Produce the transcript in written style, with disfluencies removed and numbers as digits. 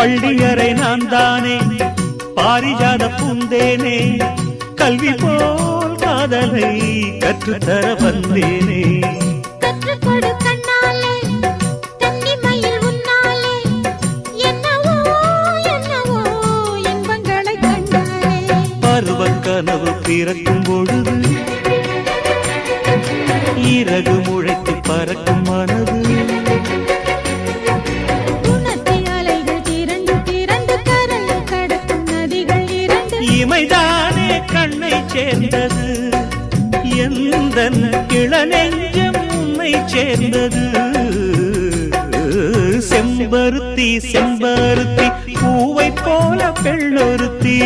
பள்ளியறை நான் தானே பாரிஜாத பூந்தேனே கல்வி போல் காதலை கற்றுத்தர வந்தேனே கற்றுக்கொடு கண்ணாலே கன்னிமயில் உன்னாலே என்னவோ என்னவோ இன்பங்களை கண்டாலே பருவக் கனவு பிறக்கும் பொழுது இறகு முளைத்து பறக்கும் மனது இமைதானே கண்ணை சேர்ந்தது எந்தன் இளநெஞ்சம் உன்னை சேர்ந்தது செம்பருத்தி செம்பருத்தி பூவை போல பெண்ணொருத்தி